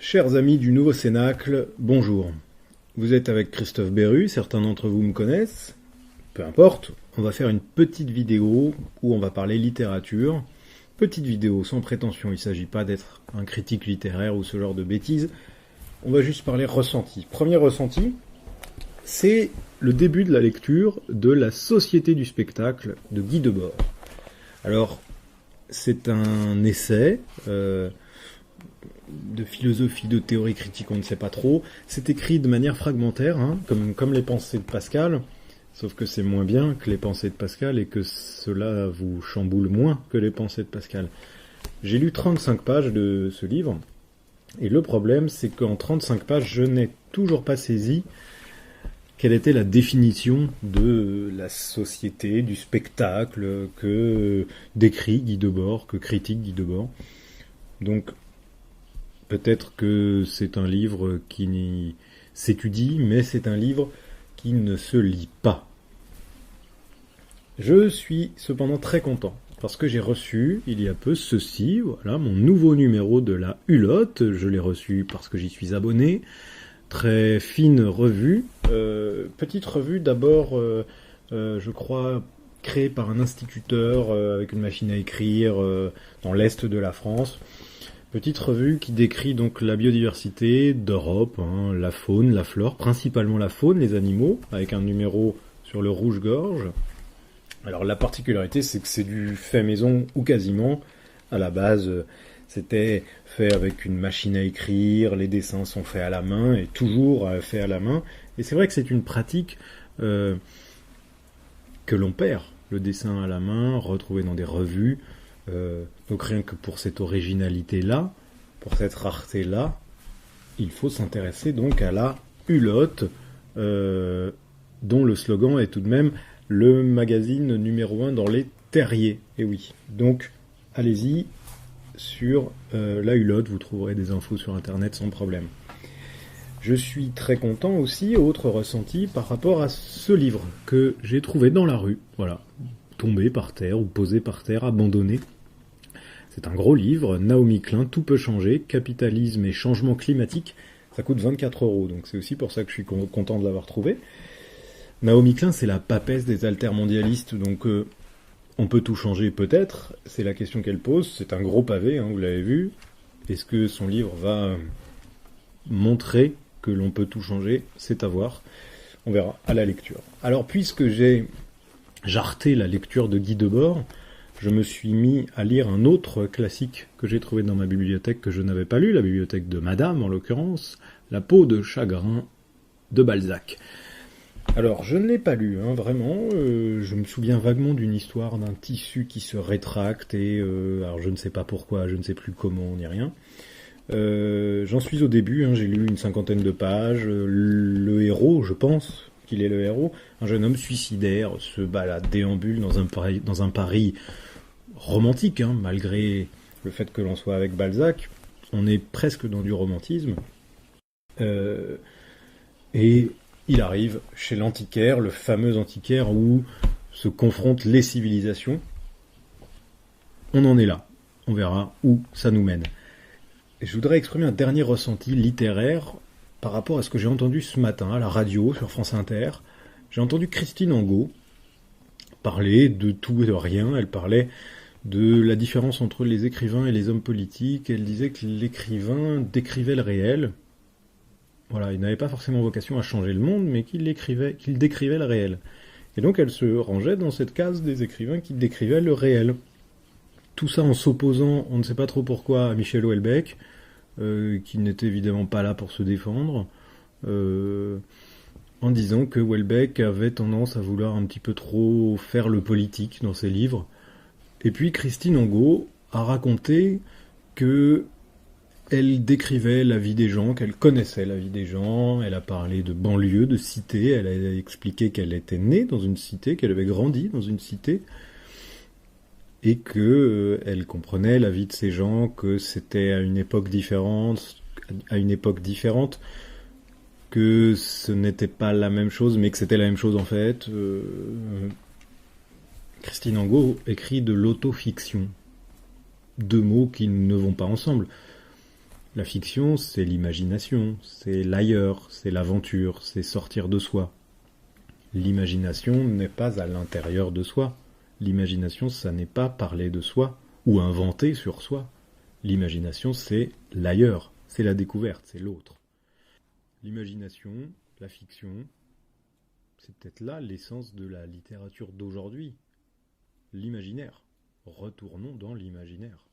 Chers amis du Nouveau Cénacle, bonjour. Vous êtes avec Christophe Beru, certains d'entre vous me connaissent. Peu importe, on va faire une petite vidéo où on va parler littérature. Petite vidéo sans prétention, il ne s'agit pas d'être un critique littéraire ou ce genre de bêtises. On va juste parler ressenti. Premier ressenti, c'est le début de la lecture de La Société du spectacle de Guy Debord. Alors, c'est un essai de philosophie, de théorie critique, on ne sait pas trop. C'est écrit de manière fragmentaire, comme les pensées de Pascal, sauf que c'est moins bien que les pensées de Pascal et que cela vous chamboule moins que les pensées de Pascal. J'ai lu 35 pages de ce livre, et le problème, c'est qu'en 35 pages, je n'ai toujours pas saisi quelle était la définition de la société, du spectacle que décrit Guy Debord, que critique Guy Debord. Donc, peut-être que c'est un livre qui s'étudie, mais c'est un livre qui ne se lit pas. Je suis cependant très content, parce que j'ai reçu, il y a peu, ceci, voilà, mon nouveau numéro de la Hulotte. Je l'ai reçu parce que j'y suis abonné. Très fine revue. Petite revue d'abord, je crois, créée par un instituteur avec une machine à écrire dans l'est de la France. Petite revue qui décrit donc la biodiversité d'Europe, la faune, la flore, principalement la faune, les animaux, avec un numéro sur le rouge-gorge. Alors la particularité, c'est que c'est du fait maison ou quasiment. À la base, c'était fait avec une machine à écrire, les dessins sont faits à la main, et toujours faits à la main. Et c'est vrai que c'est une pratique que l'on perd, le dessin à la main, retrouvé dans des revues. Donc rien que pour cette originalité-là, pour cette rareté-là, il faut s'intéresser donc à la Hulotte, dont le slogan est tout de même le magazine numéro 1 dans les terriers. Et oui, donc allez-y sur la Hulotte, vous trouverez des infos sur internet sans problème. Je suis très content aussi, autre ressenti, par rapport à ce livre que j'ai trouvé dans la rue, voilà, tombé par terre ou posé par terre, abandonné. C'est un gros livre, Naomi Klein, Tout peut changer, capitalisme et changement climatique. Ça coûte 24 €, donc c'est aussi pour ça que je suis content de l'avoir trouvé. Naomi Klein, c'est la papesse des altermondialistes, donc on peut tout changer peut-être, c'est la question qu'elle pose. C'est un gros pavé, vous l'avez vu. Est-ce que son livre va montrer que l'on peut tout changer? C'est à voir. On verra à la lecture. Alors, puisque j'ai jarté la lecture de Guy Debord, je me suis mis à lire un autre classique que j'ai trouvé dans ma bibliothèque que je n'avais pas lu, la bibliothèque de Madame en l'occurrence, La peau de chagrin de Balzac. Alors, je ne l'ai pas lu, vraiment. Je me souviens vaguement d'une histoire d'un tissu qui se rétracte et alors je ne sais pas pourquoi, je ne sais plus comment, ni rien. J'en suis au début, j'ai lu une 50aine de pages. Le héros, je pense qu'il est le héros, un jeune homme suicidaire se balade, déambule dans un Paris romantique, malgré le fait que l'on soit avec Balzac. On est presque dans du romantisme. Et il arrive chez l'antiquaire, le fameux antiquaire où se confrontent les civilisations. On en est là. On verra où ça nous mène. Et je voudrais exprimer un dernier ressenti littéraire par rapport à ce que j'ai entendu ce matin à la radio sur France Inter. J'ai entendu Christine Angot parler de tout et de rien. Elle parlait de la différence entre les écrivains et les hommes politiques. Elle disait que l'écrivain décrivait le réel. Voilà, il n'avait pas forcément vocation à changer le monde, mais qu'il décrivait le réel. Et donc elle se rangeait dans cette case des écrivains qui décrivaient le réel. Tout ça en s'opposant, on ne sait pas trop pourquoi, à Michel Houellebecq, qui n'était évidemment pas là pour se défendre, en disant que Houellebecq avait tendance à vouloir un petit peu trop faire le politique dans ses livres. Et puis Christine Angot a raconté que elle décrivait la vie des gens, qu'elle connaissait la vie des gens, elle a parlé de banlieue, de cité, elle a expliqué qu'elle était née dans une cité, qu'elle avait grandi dans une cité, et que elle comprenait la vie de ces gens, que c'était à une époque différente, que ce n'était pas la même chose, mais que c'était la même chose en fait. Christine Angot écrit de l'autofiction. Deux mots qui ne vont pas ensemble. La fiction, c'est l'imagination, c'est l'ailleurs, c'est l'aventure, c'est sortir de soi. L'imagination n'est pas à l'intérieur de soi. L'imagination, ça n'est pas parler de soi ou inventer sur soi. L'imagination, c'est l'ailleurs, c'est la découverte, c'est l'autre. L'imagination, la fiction, c'est peut-être là l'essence de la littérature d'aujourd'hui. L'imaginaire. Retournons dans l'imaginaire.